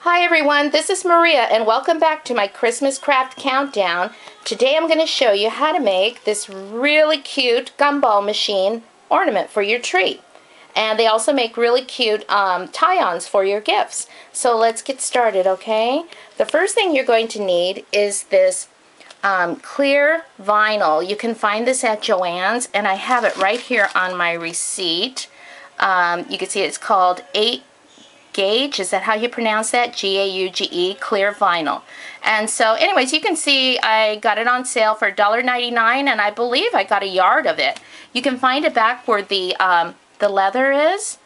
Hi everyone, this is Maria and welcome back to my Christmas craft countdown. Today I'm going to show you how to make this really cute gumball machine ornament for your tree. And they also make really cute tie-ons for your gifts. So let's get started, okay? The first thing you're going to need is this clear vinyl. You can find this at Joann's and I have it right here on my receipt. You can see it's called 8 Gauge, is that how you pronounce that? G-A-U-G-E, clear vinyl. And so anyways, you can see I got it on sale for $1.99 and I believe I got a yard of it. You can find it back where the leather is.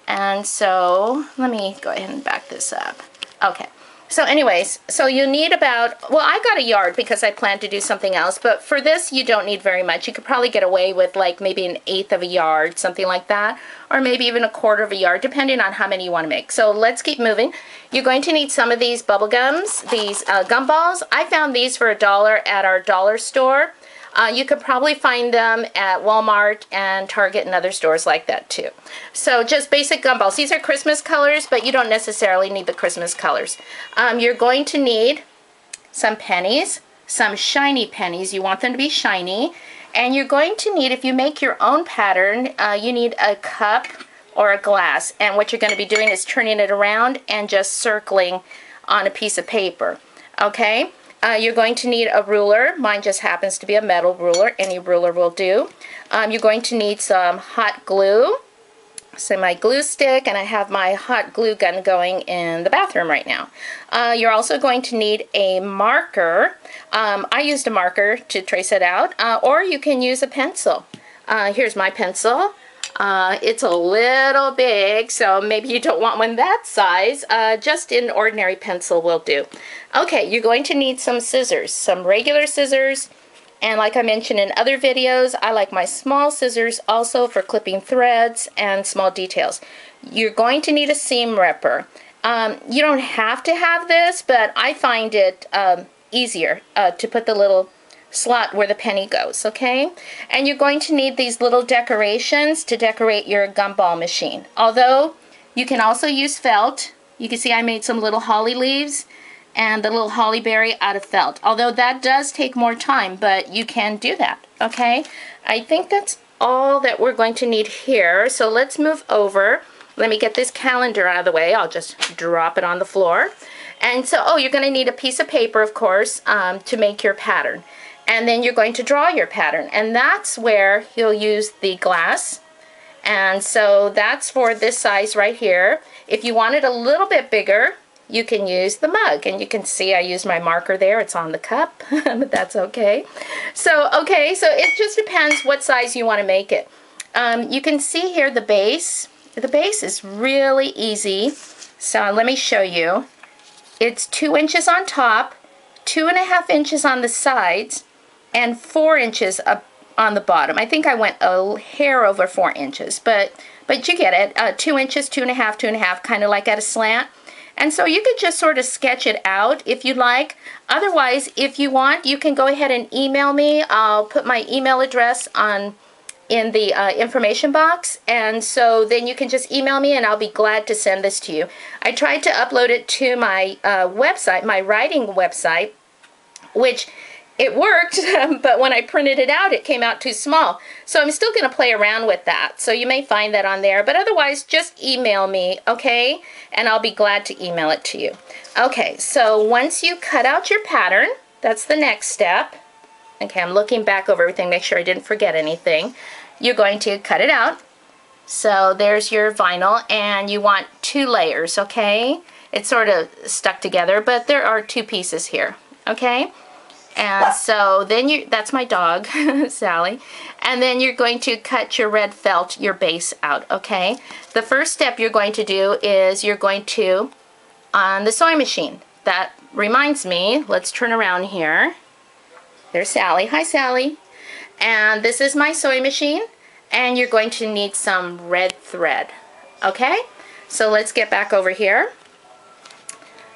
And so let me go ahead and back this up. Okay. So anyways, so you need about, well, I got a yard because I plan to do something else, but for this you don't need very much. You could probably get away with like maybe 1/8 of a yard, something like that, or maybe even 1/4 of a yard, depending on how many you want to make. So let's keep moving. You're going to need some of these bubble gums, these gumballs. I found these for $1 at our dollar store. You could probably find them at Walmart and Target and other stores like that too. So just basic gumballs. These are Christmas colors, but you don't necessarily need the Christmas colors. You're going to need some pennies, some shiny pennies. You want them to be shiny. And you're going to need, if you make your own pattern, you need a cup or a glass. And what you're going to be doing is turning it around and just circling on a piece of paper. Okay? You're going to need a ruler. Mine just happens to be a metal ruler. Any ruler will do. You're going to need some hot glue. So my glue stick, and I have my hot glue gun going in the bathroom right now. You're also going to need a marker. I used a marker to trace it out, or you can use a pencil. Here's my pencil. It's a little big, so maybe you don't want one that size. Just an ordinary pencil will do. Okay, you're going to need some scissors, some regular scissors, and like I mentioned in other videos, I like my small scissors also for clipping threads and small details. You're going to need a seam ripper. You don't have to have this, but I find it easier to put the little slot where the penny goes, okay? And you're going to need these little decorations to decorate your gumball machine. Although you can also use felt. You can see I made some little holly leaves and the little holly berry out of felt. Although that does take more time, but you can do that, okay? I think that's all that we're going to need here. So let's move over. Let me get this calendar out of the way. I'll just drop it on the floor. And so, oh, you're going to need a piece of paper, of course, to make your pattern. And then you're going to draw your pattern. And that's where you'll use the glass. And so that's for this size right here. If you want it a little bit bigger, you can use the mug. And you can see I used my marker there. It's on the cup, but that's okay. So, okay, so it just depends what size you want to make it. You can see here the base. The base is really easy. So let me show you. It's 2 inches on top, 2.5 inches on the sides, and 4 inches up on the bottom. I think I went a hair over 4 inches, but you get it. 2 inches, 2.5, 2.5, kind of like at a slant. And so you could just sort of sketch it out if you like. Otherwise, if you want, you can go ahead and email me. I'll put my email address in the information box, and so then you can just email me and I'll be glad to send this to you. I tried to upload it to my website, my writing website, which it worked, but when I printed it out, it came out too small. So I'm still going to play around with that. So you may find that on there, but otherwise just email me, okay? And I'll be glad to email it to you. Okay, so once you cut out your pattern, that's the next step. Okay, I'm looking back over everything, make sure I didn't forget anything. You're going to cut it out. So there's your vinyl, and you want 2 layers, okay? It's sort of stuck together, but there are 2 pieces here, okay? And so then that's my dog, Sally. And then you're going to cut your red felt, your base out, okay? The first step you're going to do is you're going to, on the sewing machine. That reminds me, let's turn around here. There's Sally. Hi, Sally. And this is my sewing machine. And you're going to need some red thread. Okay? So let's get back over here.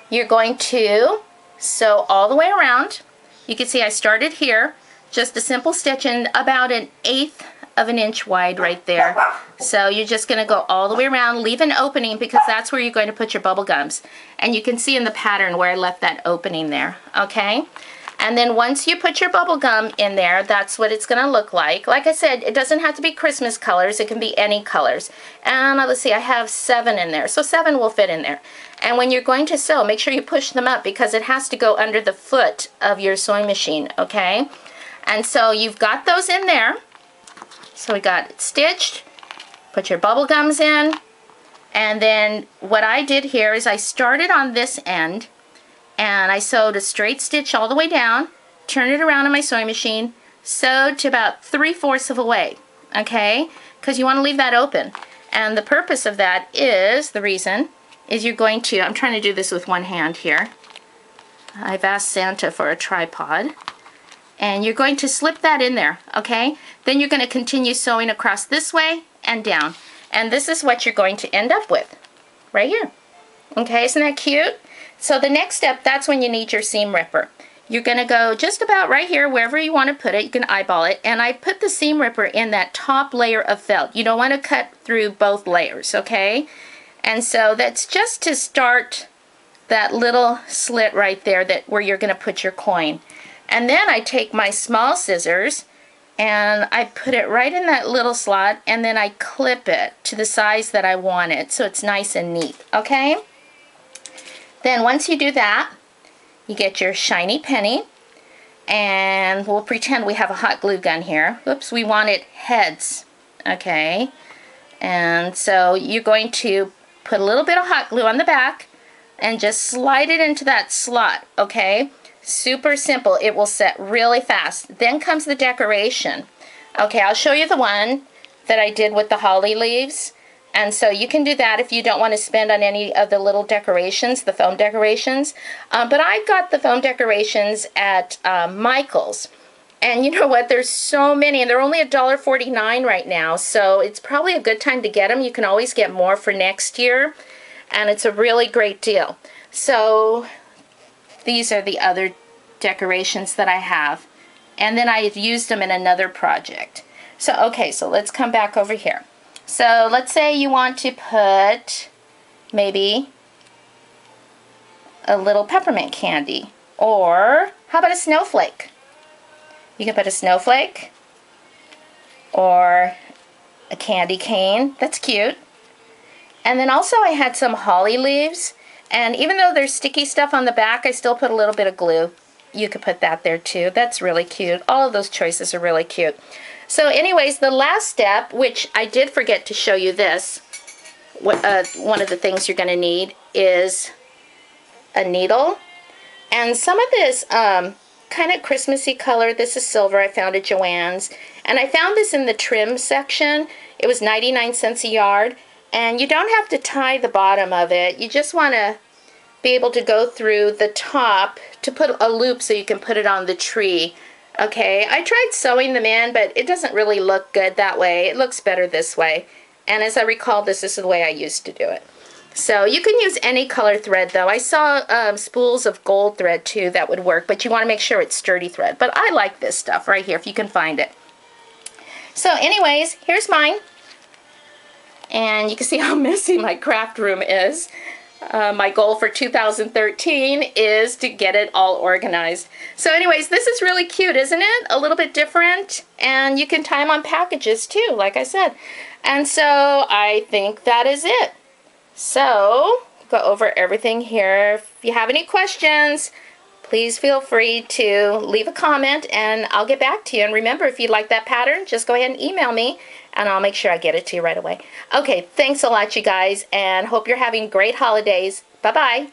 You're going to sew all the way around. You can see I started here. Just a simple stitch in about 1/8 of an inch wide right there. So you're just going to go all the way around, leave an opening because that's where you're going to put your bubble gums. And you can see in the pattern where I left that opening there, okay? And then once you put your bubble gum in there, that's what it's going to look like. Like I said, it doesn't have to be Christmas colors. It can be any colors. And let's see, I have 7 in there. So 7 will fit in there. And when you're going to sew, make sure you push them up because it has to go under the foot of your sewing machine, okay? And so you've got those in there. So we got it stitched. Put your bubble gums in. And then what I did here is I started on this end. And I sewed a straight stitch all the way down, turned it around on my sewing machine, sewed to about 3/4 of a way, okay? Because you want to leave that open. And the purpose of that is, the reason, is you're going to, I'm trying to do this with one hand here. I've asked Santa for a tripod. And you're going to slip that in there, okay? Then you're going to continue sewing across this way and down. And this is what you're going to end up with, right here. Okay, isn't that cute? So the next step, that's when you need your seam ripper. You're going to go just about right here, wherever you want to put it. You can eyeball it. And I put the seam ripper in that top layer of felt. You don't want to cut through both layers, okay? And so that's just to start that little slit right there where you're going to put your coin. And then I take my small scissors and I put it right in that little slot and then I clip it to the size that I want it so it's nice and neat, okay? Then once you do that, you get your shiny penny, and we'll pretend we have a hot glue gun here. Oops, we wanted heads, okay? And so you're going to put a little bit of hot glue on the back and just slide it into that slot, okay? Super simple. It will set really fast. Then comes the decoration. Okay, I'll show you the one that I did with the holly leaves. And so you can do that if you don't want to spend on any of the little decorations, the foam decorations. But I got the foam decorations at Michael's. And you know what? There's so many, and they're only $1.49 right now. So it's probably a good time to get them. You can always get more for next year. And it's a really great deal. So these are the other decorations that I have. And then I've used them in another project. So, okay, so let's come back over here. So let's say you want to put maybe a little peppermint candy, or how about a snowflake? You can put a snowflake or a candy cane. That's cute. And then also I had some holly leaves, and even though there's sticky stuff on the back, I still put a little bit of glue. You could put that there too. That's really cute. All of those choices are really cute. So anyways, the last step, which I did forget to show you this, one of the things you're going to need is a needle. And some of this kind of Christmassy color, this is silver, I found at Joann's. And I found this in the trim section. It was 99 cents a yard. And you don't have to tie the bottom of it. You just want to be able to go through the top to put a loop so you can put it on the tree. Okay, I tried sewing them in, but it doesn't really look good that way. It looks better this way. And as I recall, this is the way I used to do it. So you can use any color thread, though. I saw spools of gold thread, too, that would work. But you want to make sure it's sturdy thread. But I like this stuff right here, if you can find it. So anyways, here's mine. And you can see how messy my craft room is. My goal for 2013 is to get it all organized. So anyways, this is really cute, isn't it? A little bit different. And you can tie them on packages too, like I said. And so I think that is it. So go over everything here. If you have any questions, please feel free to leave a comment and I'll get back to you. And remember, if you like that pattern, just go ahead and email me and I'll make sure I get it to you right away. Okay, thanks a lot, you guys, and hope you're having great holidays. Bye-bye.